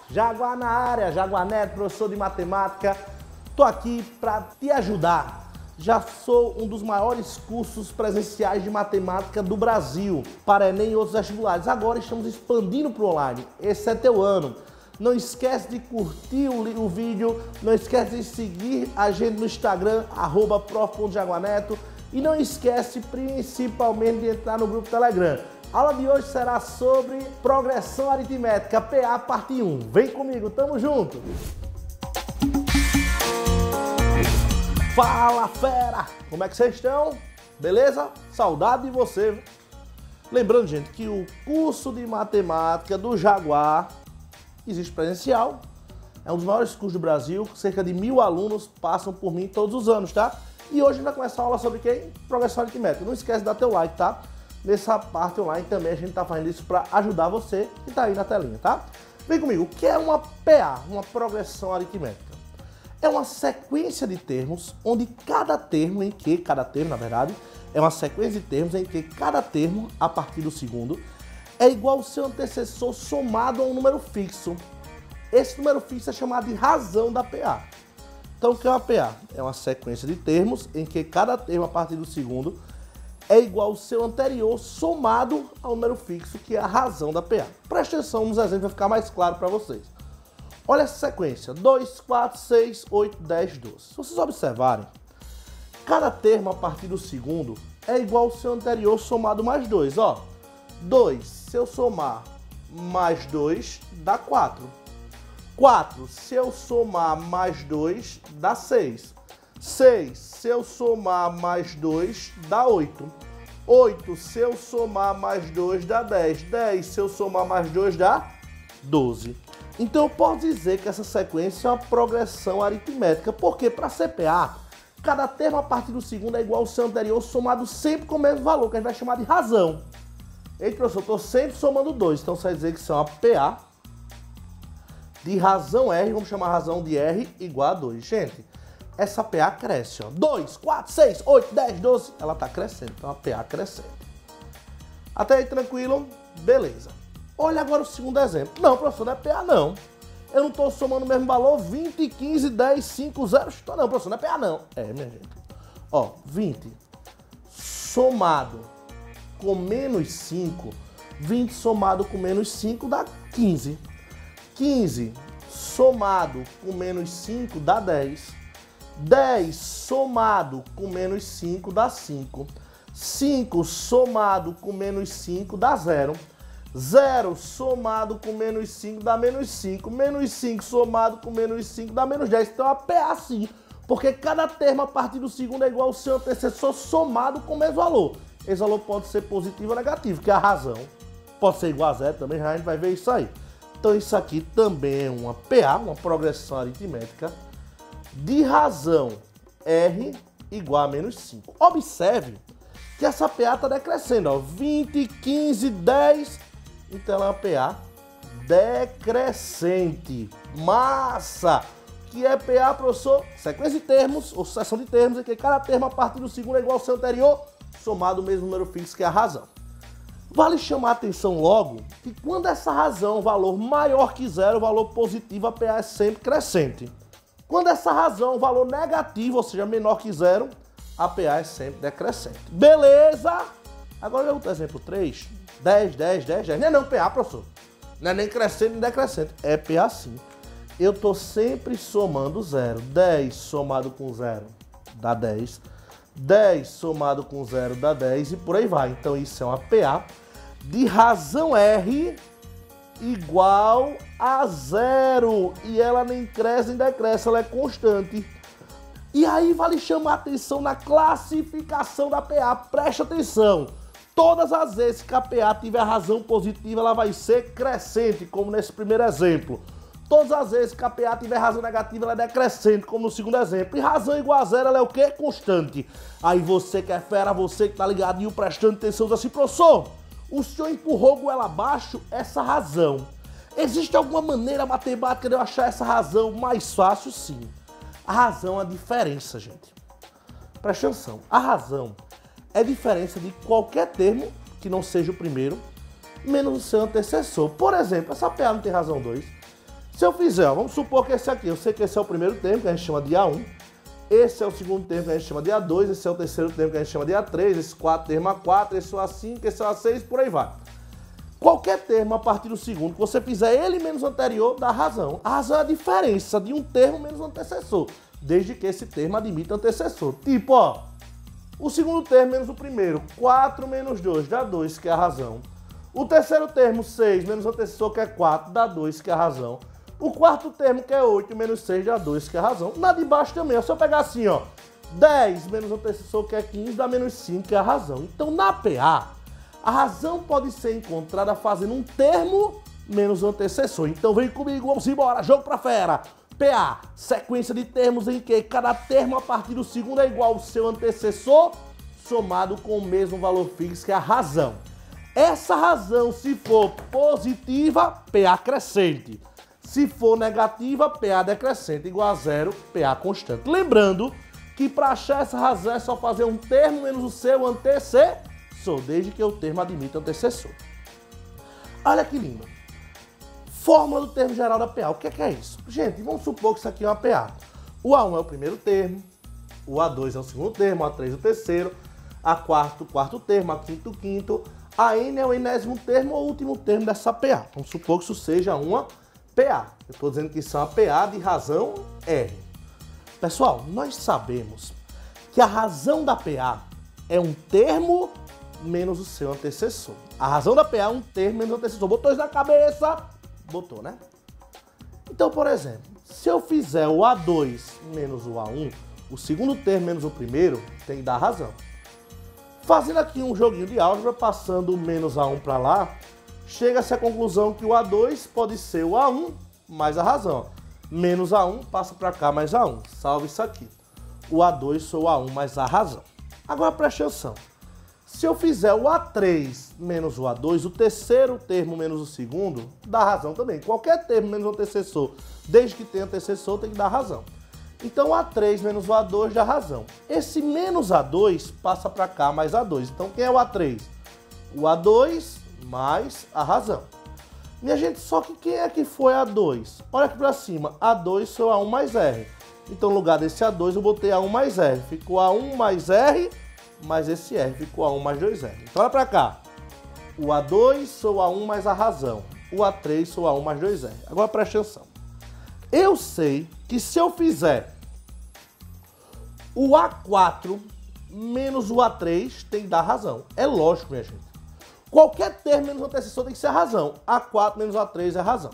Jaguar na área, Jaguar Neto, professor de matemática. Tô aqui para te ajudar. Já sou um dos maiores cursos presenciais de matemática do Brasil, para Enem e outros vestibulares. Agora estamos expandindo para o online. Esse é teu ano. Não esquece de curtir o vídeo, não esquece de seguir a gente no Instagram, @prof.jaguarneto, e não esquece principalmente de entrar no grupo Telegram. A aula de hoje será sobre progressão aritmética, PA parte 1. Vem comigo, tamo junto! Fala, fera! Como é que vocês estão? Beleza? Saudade de você! Lembrando, gente, que o curso de matemática do Jaguar existe presencial, é um dos maiores cursos do Brasil, cerca de 1000 alunos passam por mim todos os anos, tá? E hoje a gente vai começar a aula sobre quem? Progressão aritmética. Não esquece de dar teu like, tá? Nessa parte online também a gente tá fazendo isso para ajudar você que tá aí na telinha, tá? Vem comigo, o que é uma PA, uma progressão aritmética? É uma sequência de termos onde cada termo, na verdade, é uma sequência de termos em que cada termo, a partir do segundo, é igual ao seu antecessor somado a um número fixo. Esse número fixo é chamado de razão da PA. Então, o que é uma PA? É uma sequência de termos em que cada termo, a partir do segundo, é igual ao seu anterior somado ao número fixo, que é a razão da PA. Presta atenção nos exemplos, vai ficar mais claro para vocês. Olha essa sequência, 2, 4, 6, 8, 10, 12. Se vocês observarem, cada termo, a partir do segundo, é igual ao seu anterior somado mais 2, ó. 2, se eu somar mais 2, dá 4. 4, se eu somar mais 2, dá 6. 6, se eu somar mais 2, dá 8. 8, se eu somar mais 2, dá 10. 10, se eu somar mais 2, dá 12. Então eu posso dizer que essa sequência é uma progressão aritmética, porque para CPA, cada termo a partir do segundo é igual ao seu anterior somado sempre com o mesmo valor, que a gente vai chamar de razão. Eita, professor, eu estou sempre somando 2, então você vai dizer que isso é uma PA de razão R, vamos chamar a razão de R igual a 2. Gente, essa PA cresce, ó. 2, 4, 6, 8, 10, 12, ela está crescendo, então é uma PA crescendo. Até aí tranquilo? Beleza. Olha agora o segundo exemplo. Não, professor, não é PA não. Eu não estou somando o mesmo valor, 20, 15, 10, 5, 0. Não, professor, não é PA não. É, minha gente. Ó, 20 somado com menos 5, 20 somado com menos 5 dá 15. 15 somado com menos 5 dá 10. 10 somado com menos 5 dá 5. 5 somado com menos 5 dá 0. 0 somado com menos 5 dá menos 5. Menos 5 somado com menos 5 dá menos 10. Então é uma PA sim, porque cada termo a partir do segundo é igual ao seu antecessor somado com o mesmo valor. Esse valor pode ser positivo ou negativo, que é a razão. Pode ser igual a 0 também, já a gente vai ver isso aí. Então isso aqui também é uma PA, uma progressão aritmética de razão R igual a menos 5. Observe que essa PA está decrescendo, ó, 20, 15, 10, então ela é uma PA decrescente. Massa! Que é PA, professor? Sequência de termos, ou sucessão de termos, em que cada termo a partir do segundo é igual ao seu anterior, somado o mesmo número fixo, que é a razão. Vale chamar a atenção logo que quando essa razão, valor maior que 0, valor positivo, a PA é sempre crescente. Quando essa razão, valor negativo, ou seja, menor que 0, a PA é sempre decrescente. Beleza? Agora eu exemplo 3, 10, 10, 10, 10. Não é não PA, professor. Não é nem crescente nem decrescente. É PA sim. Eu estou sempre somando 0. 10 somado com 0 dá 10. 10 somado com 0 dá 10 e por aí vai. Então isso é uma PA de razão R igual a 0. E ela nem cresce nem decresce, ela é constante. E aí vale chamar a atenção na classificação da PA. Presta atenção. Todas as vezes que a PA tiver razão positiva, ela vai ser crescente, como nesse primeiro exemplo. Todas as vezes que a PA tiver razão negativa, ela é decrescente, como no segundo exemplo. E razão igual a 0, ela é o quê? Constante. Aí você que é fera, você que tá ligadinho, prestando atenção, diz assim, professor, o senhor empurrou goela abaixo essa razão. Existe alguma maneira matemática de eu achar essa razão mais fácil? Sim. A razão é a diferença, gente. Presta atenção. A razão é a diferença de qualquer termo que não seja o primeiro, menos o seu antecessor. Por exemplo, essa PA não tem razão 2. Se eu fizer, ó, vamos supor que esse aqui, eu sei que esse é o primeiro termo, que a gente chama de A1. Esse é o segundo termo, que a gente chama de A2. Esse é o terceiro termo, que a gente chama de A3. Esse quarto termo, A4. Esse é o A5, esse é o A6, por aí vai. Qualquer termo a partir do segundo que você fizer ele menos o anterior, dá razão. A razão é a diferença de um termo menos o antecessor, desde que esse termo admita antecessor. Tipo, ó, o segundo termo menos o primeiro, 4 menos 2, dá 2, que é a razão. O terceiro termo, 6 menos o antecessor, que é 4, dá 2, que é a razão. O quarto termo, que é 8 menos 6, dá 2, que é a razão. Na de baixo também, se eu pegar assim, ó, 10 menos o antecessor, que é 15, dá menos 5, que é a razão. Então, na PA, a razão pode ser encontrada fazendo um termo menos o antecessor. Então, vem comigo, vamos embora, jogo pra fera. PA, sequência de termos em que cada termo a partir do segundo é igual ao seu antecessor, somado com o mesmo valor fixo, que é a razão. Essa razão, se for positiva, PA crescente. Se for negativa, PA decrescente, igual a zero, PA constante. Lembrando que para achar essa razão é só fazer um termo menos o seu antecessor, desde que o termo admita antecessor. Olha que lindo. Fórmula do termo geral da PA. O que é isso? Gente, vamos supor que isso aqui é uma PA. O A1 é o primeiro termo, o A2 é o segundo termo, o A3 é o terceiro, A4 o quarto termo, A5 o quinto, a N é o enésimo termo ou último termo dessa PA. Vamos supor que isso seja uma PA. Eu estou dizendo que isso é uma PA de razão R. Pessoal, nós sabemos que a razão da PA é um termo menos o seu antecessor. A razão da PA é um termo menos o antecessor. Botou isso na cabeça? Botou, né? Então, por exemplo, se eu fizer o A2 menos o A1, o segundo termo menos o primeiro tem que dar razão. Fazendo aqui um joguinho de álgebra, passando o menos A1 para lá, chega-se à conclusão que o A2 pode ser o A1 mais a razão. Menos A1 passa para cá mais A1. Salve isso aqui. O A2 foi o A1 mais a razão. Agora preste atenção. Se eu fizer o A3 menos o A2, o terceiro termo menos o segundo, dá razão também. Qualquer termo menos o antecessor, desde que tenha antecessor, tem que dar razão. Então, A3 menos o A2 dá razão. Esse menos A2 passa para cá mais A2. Então, quem é o A3? O A2 mais a razão. Minha gente, só que quem é que foi A2? Olha aqui para cima. A2 foi o A1 mais R. Então, no lugar desse A2, eu botei A1 mais R. Ficou A1 mais R, mais esse R. Ficou A1 mais 2R. Então, olha para cá. O A2 foi o A1 mais a razão. O A3 foi o A1 mais 2R. Agora, preste atenção. Eu sei que se eu fizer o A4 menos o A3, tem que dar razão. É lógico, minha gente. Qualquer termo menos o antecessor tem que ser a razão. A4 menos A3 é a razão.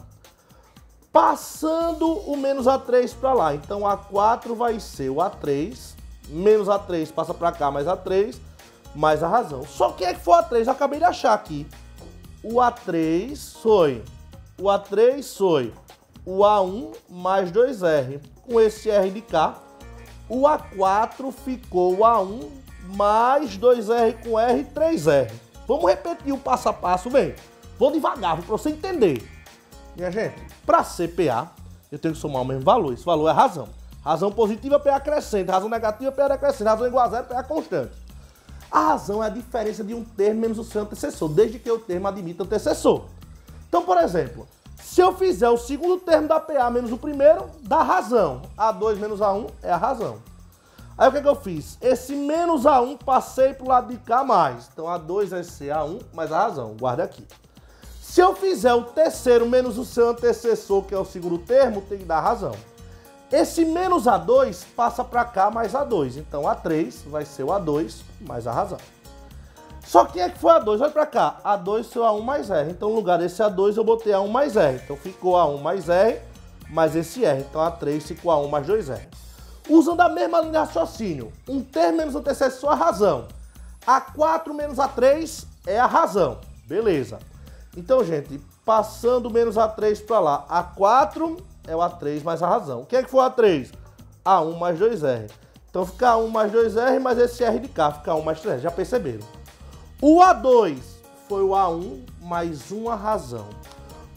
Passando o menos A3 para lá. Então, A4 vai ser o A3, menos A3 passa para cá, mais A3, mais a razão. Só quem é que foi o A3? Eu acabei de achar aqui. O A3 foi o A1 mais 2R. Com esse R de cá, o A4 ficou o A1 mais 2R com R, 3R. Vamos repetir o passo a passo, bem. Vou devagar, para você entender. Minha gente, para ser PA, eu tenho que somar o mesmo valor. Esse valor é razão. Razão positiva, PA crescente. Razão negativa, PA decrescente. Razão igual a zero, PA constante. A razão é a diferença de um termo menos o seu antecessor, desde que o termo admita antecessor. Então, por exemplo, se eu fizer o segundo termo da PA menos o primeiro, dá razão. A2 menos A1 é a razão. Aí o que eu fiz? Esse menos A1 passei para o lado de cá mais. Então A2 vai ser A1 mais a razão. Guarda aqui. Se eu fizer o terceiro menos o seu antecessor, que é o segundo termo, tem que dar razão. Esse menos A2 passa para cá mais A2. Então A3 vai ser o A2 mais a razão. Só quem é que foi A2? Olha para cá. A2 foi o A1 mais R. Então no lugar desse A2 eu botei A1 mais R. Então ficou A1 mais R mais esse R. Então A3 ficou A1 mais 2R. Usando a mesma linha de raciocínio, um termo menos antecessor é a razão. A4 menos A3 é a razão. Beleza. Então, gente, passando menos A3 para lá, A4 é o A3 mais a razão. Quem é que foi o A3? A1 mais 2R. Então fica A1 mais 2R mais esse R de cá, fica A1 mais 3R. Já perceberam? O A2 foi o A1 mais 1 a razão.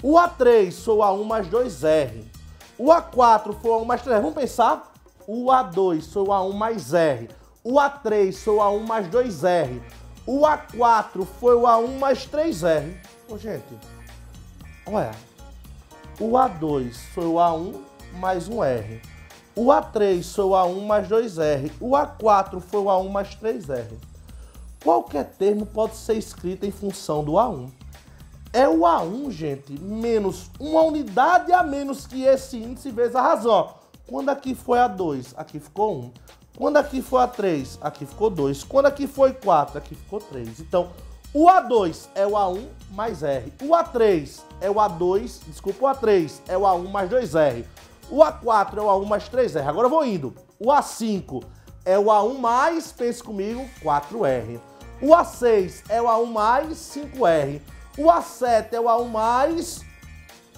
O A3 foi o A1 mais 2R. O A4 foi o A1 mais 3R. Vamos pensar? O A2 foi o A1 mais R. O A3 foi o A1 mais 2R. O A4 foi o A1 mais 3R. Ô, gente, olha. O A2 foi o A1 mais um R. O A3 foi o A1 mais 2R. O A4 foi o A1 mais 3R. Qualquer termo pode ser escrito em função do A1. É o A1, gente, menos uma unidade a menos que esse índice vezes a razão. Ó, quando aqui foi A2, aqui ficou 1. Quando aqui foi A3, aqui ficou 2. Quando aqui foi 4, aqui ficou 3. Então, o A2 é o A1 mais R. O A3 é o A2, desculpa, o A3 é o A1 mais 2R. O A4 é o A1 mais 3R. Agora eu vou indo. O A5 é o A1 mais, pense comigo, 4R. O A6 é o A1 mais 5R. O A7 é o A1 mais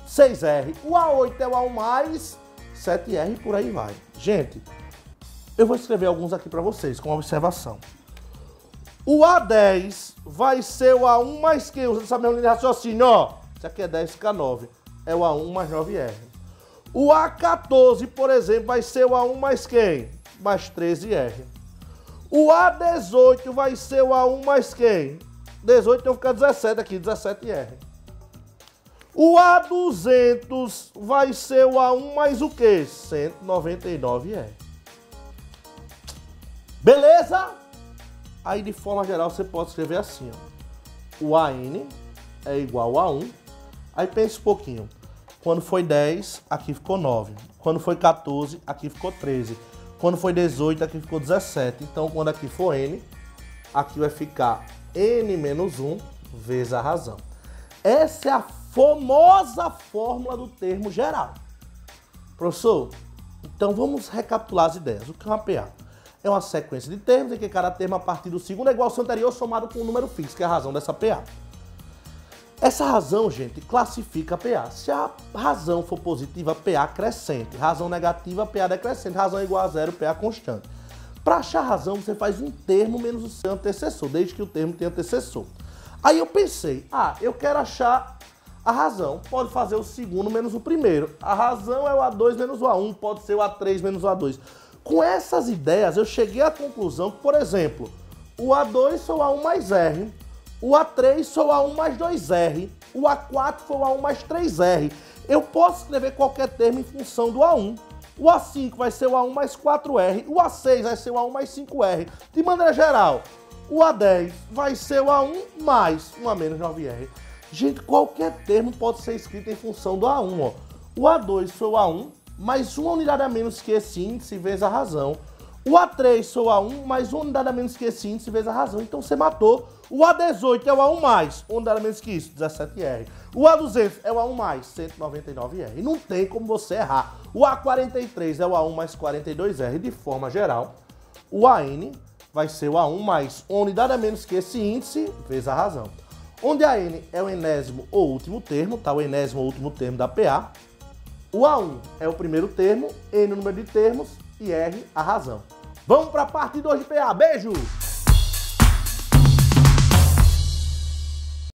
6R. O A8 é o A1 mais 7R e por aí vai. Gente, eu vou escrever alguns aqui para vocês, com observação. O A10 vai ser o A1 mais quem? Usa essa mesma linha de raciocínio, ó. Isso aqui é 10, fica 9. É o A1 mais 9R. O A14, por exemplo, vai ser o A1 mais quem? Mais 13R. O A18 vai ser o A1 mais quem? 18, então fica 17 aqui, 17R. O A200 vai ser o A1 mais o quê? 199R. Beleza? Aí, de forma geral, você pode escrever assim, ó. O AN é igual a 1. Aí, pense um pouquinho. Quando foi 10, aqui ficou 9. Quando foi 14, aqui ficou 13. Quando foi 18, aqui ficou 17. Então, quando aqui for N, aqui vai ficar N menos 1 vezes a razão. Essa é a famosa fórmula do termo geral. Professor, então vamos recapitular as ideias. O que é uma PA? É uma sequência de termos em que cada termo a partir do segundo é igual ao seu anterior somado com um número fixo, que é a razão dessa PA. Essa razão, gente, classifica a PA. Se a razão for positiva, PA crescente. Razão negativa, PA decrescente. Razão igual a zero, PA constante. Para achar a razão, você faz um termo menos o seu antecessor, desde que o termo tenha antecessor. Aí eu pensei, eu quero achar a razão. Pode fazer o segundo menos o primeiro. A razão é o A2 menos o A1, pode ser o A3 menos o A2. Com essas ideias, eu cheguei à conclusão que, por exemplo, o A2 foi o A1 mais R, o A3 foi o A1 mais 2R, o A4 foi o A1 mais 3R. Eu posso escrever qualquer termo em função do A1. O A5 vai ser o A1 mais 4R, o A6 vai ser o A1 mais 5R. De maneira geral, o A10 vai ser o A1 mais 1 a menos 9R. Gente, qualquer termo pode ser escrito em função do A1. Ó. O A2 foi o A1 mais uma unidade a menos que esse índice vezes a razão. O A3 foi o A1 mais uma unidade a menos que esse índice vezes a razão. Então você matou. O A18 é o A1 mais, uma unidade a menos que isso, 17R. O A200 é o A1 mais, 199R. E não tem como você errar. O A43 é o A1 mais 42R. De forma geral, o AN vai ser o A1 mais uma unidade a menos que esse índice vezes a razão. Onde a N é o enésimo ou último termo, tá? O enésimo ou último termo da PA. O A1 é o primeiro termo, N o número de termos e R a razão. Vamos para a parte 2 de PA. Beijo!